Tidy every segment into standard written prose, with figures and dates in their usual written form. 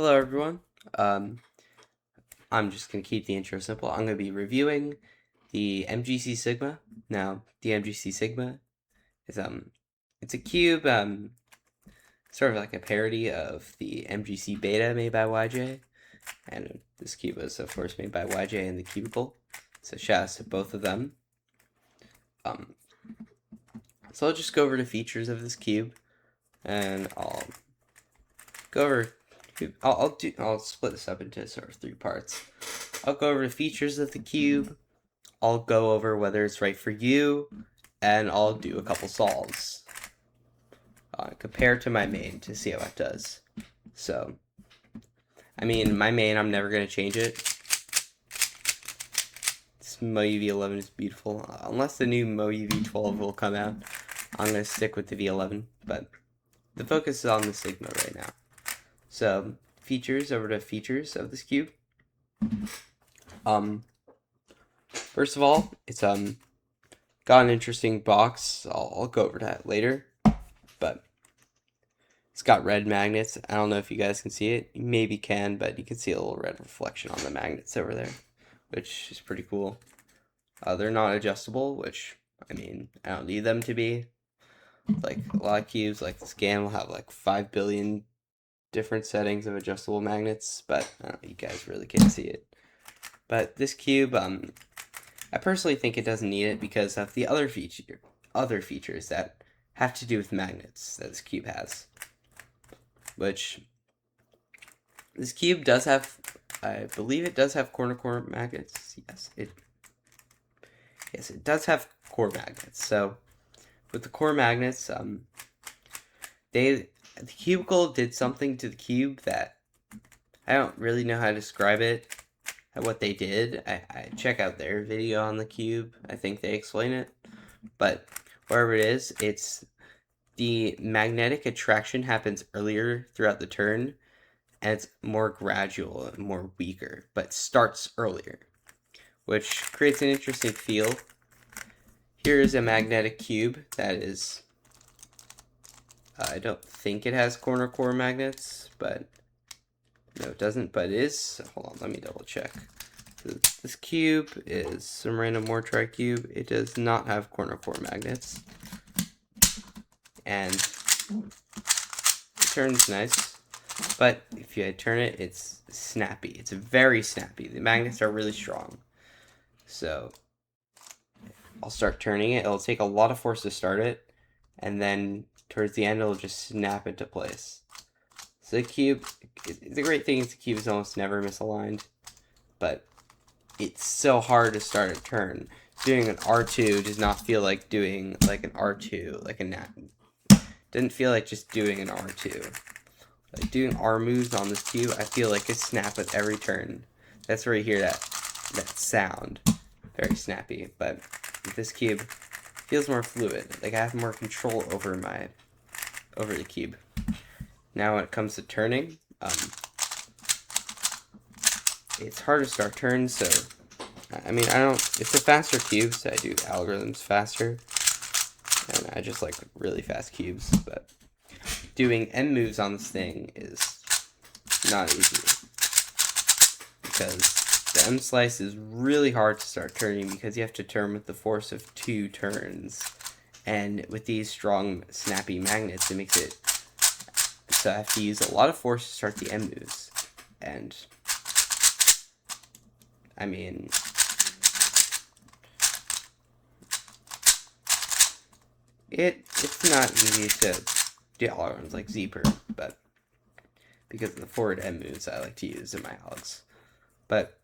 Hello everyone. I'm just going to keep the intro simple. I'm going to be reviewing the MGC Sigma. Now, the MGC Sigma is it's a cube, sort of like a parody of the MGC Beta made by YJ. And this cube was of course made by YJ and the Cubicle. So shout out to both of them. So I'll just go over the features of this cube, and I'll go over. I'll split this up into sort of three parts. I'll go over the features of the cube. I'll go over whether it's right for you, and I'll do a couple solves compared to my main to see how it does. So, I mean, my main, I'm never going to change it. This MoU V11 is beautiful. Unless the new MoU V12 will come out, I'm going to stick with the V11, but the focus is on the Sigma right now. So, features, over to features of this cube. First of all, it's got an interesting box. I'll go over that later, but it's got red magnets. I don't know if you guys can see it. You maybe can, but you can see a little red reflection on the magnets over there, which is pretty cool. They're not adjustable, which, I mean, I don't need them to be. Like a lot of cubes, like this game will have like 5 billion different settings of adjustable magnets, but I don't know, you guys really can't see it. But this cube, I personally think it doesn't need it because of the other features that have to do with magnets that this cube has. Which this cube does have, I believe it does have corner magnets. Yes, it does have core magnets. So with the core magnets, the Cubicle did something to the cube that I don't really know how to describe it. What they did, I check out their video on the cube. I think they explain it, but wherever it is, it's the magnetic attraction happens earlier throughout the turn, and it's more gradual and more weaker, but starts earlier, which creates an interesting feel. Here is a magnetic cube that is, I don't think it has corner core magnets, but no, it doesn't, but it is. Hold on, let me double check. This cube is some random Mortri cube. It does not have corner core magnets. And it turns nice. But if you turn it, it's snappy. It's very snappy. The magnets are really strong. So I'll start turning it. It'll take a lot of force to start it. And then towards the end, it'll just snap into place. So the cube, the great thing is the cube is almost never misaligned, but it's so hard to start a turn. Doing an R2 does not feel like doing like an R2, like a nat. Didn't feel like just doing an R2. Like doing R moves on this cube, I feel like a snap at every turn. That's where you hear that sound. Very snappy, but this cube feels more fluid. Like I have more control over the cube. Now when it comes to turning, it's hard to start turns, so, I mean, it's a faster cube, so I do algorithms faster, and I just like really fast cubes, but doing M moves on this thing is not easy, because the M slice is really hard to start turning, because you have to turn with the force of 2 turns, and with these strong, snappy magnets, it makes it so I have to use a lot of force to start the M moves, and I mean, it's not easy to do algorithms like Z-perm, but because of the forward M moves I like to use in my algs. But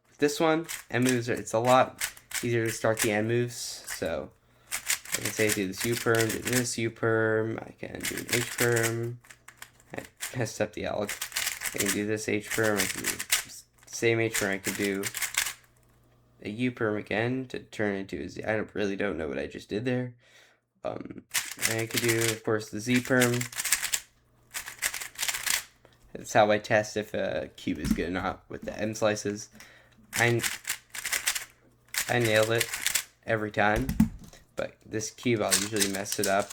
with this one, M moves it's a lot easier to start the M moves, so I can say do this U-perm, do this U-perm, I can do an H-perm, I messed up the alg, I can do this H-perm, I can do the same H-perm, I can do a U-perm again to turn into a Z. I really don't know what I just did there. And I could do, of course, the Z-perm. That's how I test if a cube is good or not with the M slices. I nailed it every time, but this cube I'll usually mess it up.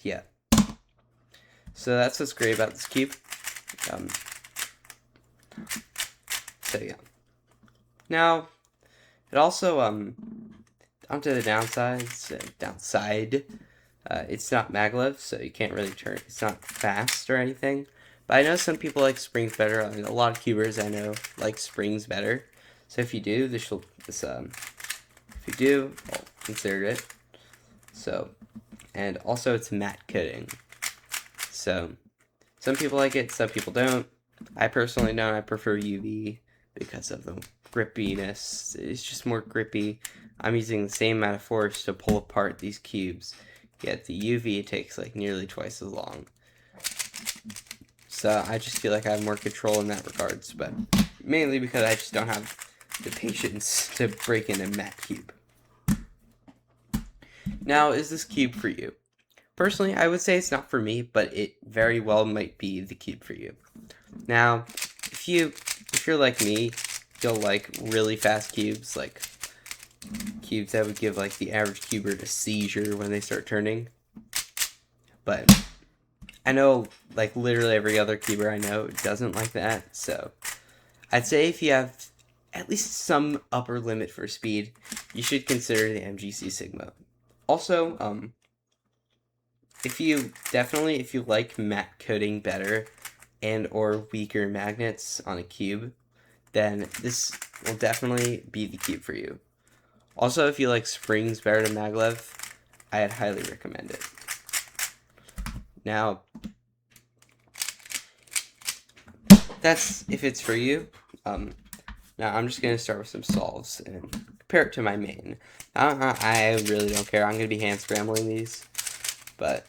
Yeah. So that's what's great about this cube. So yeah. Now, it also, onto the downsides, it's not maglev, so you can't really turn, it's not fast or anything. But I know some people like springs better. I mean, a lot of cubers I know like springs better. So if you do, if you do, I'll consider it. So, and also it's matte coating. So, some people like it, some people don't. I personally don't. I prefer UV because of the grippiness. It's just more grippy. I'm using the same amount of force to pull apart these cubes, yet the UV takes like nearly twice as long. So I just feel like I have more control in that regards, but mainly because I just don't have the patience to break in a matte cube. Now, is this cube for you? Personally, I would say it's not for me, but it very well might be the cube for you. Now, if you're like me, you'll like really fast cubes, like cubes that would give like the average cuber a seizure when they start turning. But I know like literally every other cuber I know doesn't like that, so I'd say if you have at least some upper limit for speed, you should consider the MGC Sigma. Also, if you like matte coating better and or weaker magnets on a cube, then this will definitely be the cube for you. Also, if you like springs better than maglev, I'd highly recommend it. Now, that's if it's for you. Now I'm just going to start with some solves and compare it to my main. I really don't care. I'm going to be hand scrambling these. But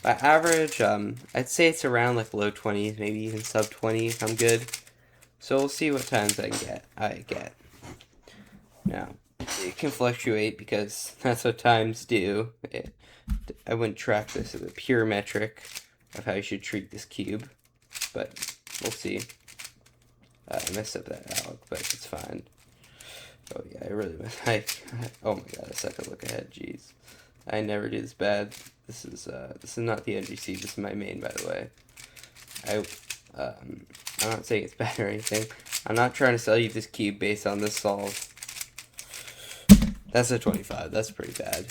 by average, I'd say it's around like low 20s, maybe even sub 20 if I'm good. So we'll see what times I get. Now, it can fluctuate because that's what times do. I wouldn't track this as a pure metric of how you should treat this cube, but we'll see. I messed up that alec, but it's fine. Oh yeah, I really messed. Oh my god, a second look ahead. Jeez, I never do this bad. This is not the NGC. This is my main, by the way. I'm not saying it's bad or anything. I'm not trying to sell you this cube based on this solve. That's a 25. That's pretty bad.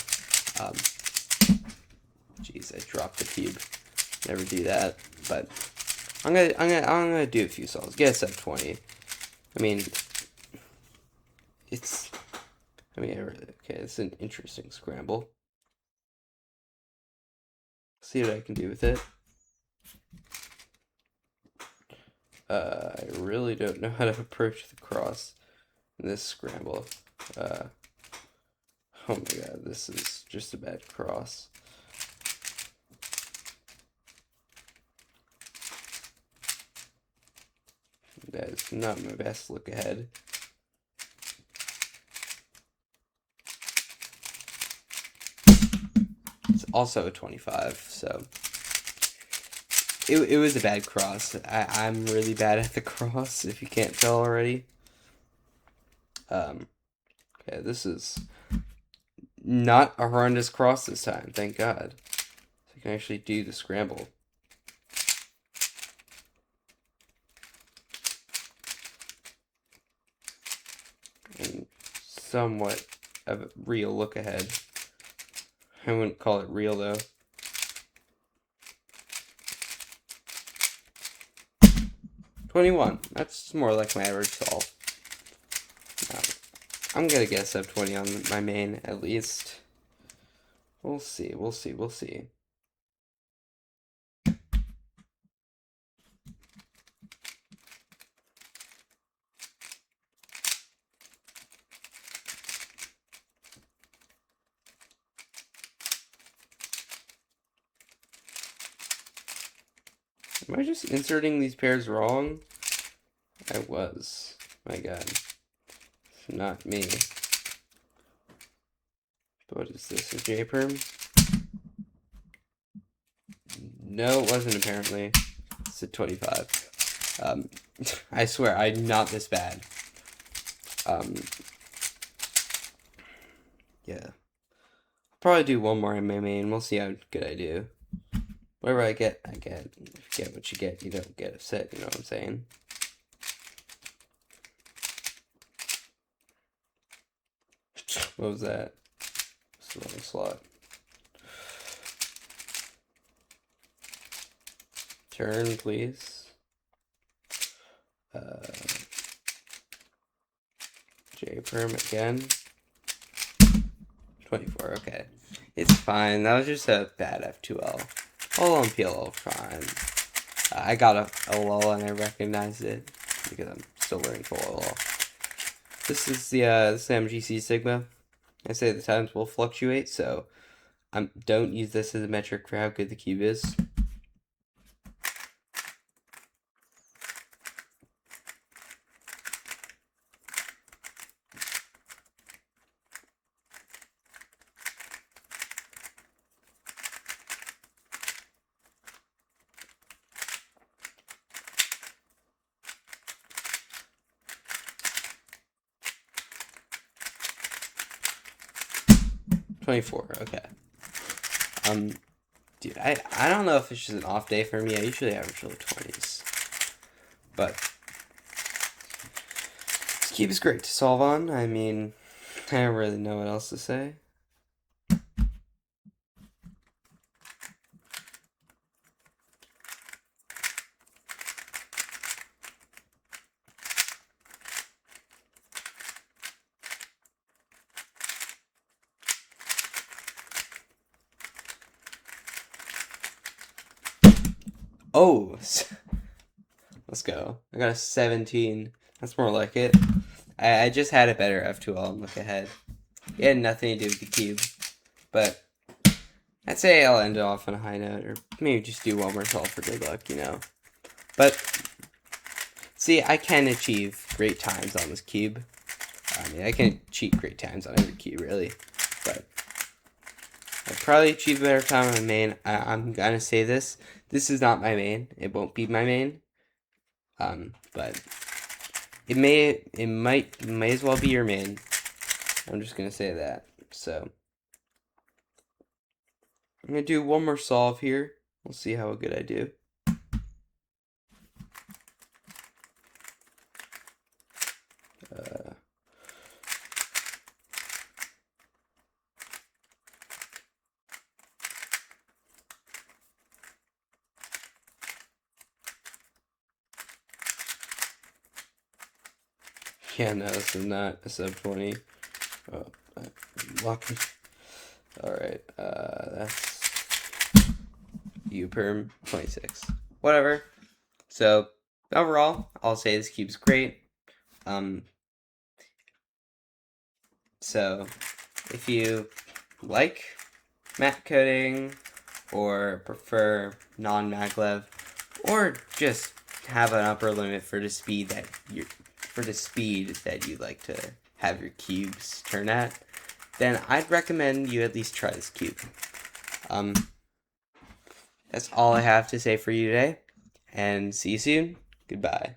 Jeez, I dropped the cube. Never do that, but I'm gonna do a few solves. Get a sub 20. I mean, it's an interesting scramble. See what I can do with it. I really don't know how to approach the cross in this scramble. Oh my god, this is just a bad cross. That is not my best look ahead. It's also a 25, so it was a bad cross. I'm really bad at the cross, if you can't tell already. Okay, this is not a horrendous cross this time, thank God. So I can actually do the scramble. And somewhat of a real look ahead. I wouldn't call it real though. $21. That's more like my average solve. I'm gonna guess sub 20 on my main at least. We'll see. Am I just inserting these pairs wrong? I was. My god. It's not me. What is this, a J-perm? No, it wasn't apparently. It's a 25. I swear, I'm not this bad. Yeah. I'll probably do one more in my main. We'll see how good I do. Whatever I get, I get. If you get what you get, you don't get upset, you know what I'm saying? What was that? Slow slot. Turn, please. J perm again. 24, okay. It's fine. That was just a bad F2L. All on PLL fine. I got a lull and I recognized it because I'm still learning full lull. This is the MGC Sigma. I say the times will fluctuate, so don't use this as a metric for how good the cube is. $24, okay. Dude, I don't know if it's just an off day for me. I usually average low 20s. But this cube is great to solve on. I mean, I don't really know what else to say. Oh, let's go. I got a 17. That's more like it. I just had a better F2L and look ahead. It had nothing to do with the cube. But I'd say I'll end it off on a high note, or maybe just do one more solve for good luck, you know. But see, I can achieve great times on this cube. I mean, I can achieve great times on every cube, really. But I'd probably achieve a better time on my main. I'm gonna say this. This is not my main. It won't be my main. But it might as well be your main. I'm just gonna say that. So I'm gonna do one more solve here. We'll see how good I do. Yeah, no, this is not a sub 20. Oh, lucky. Alright, that's U perm 26. Whatever. So, overall, I'll say this cube's great. So, if you like matte coding, or prefer non-maglev, or just have an upper limit for the speed that you'd like to have your cubes turn at, then I'd recommend you at least try this cube. That's all I have to say for you today, and see you soon. Goodbye.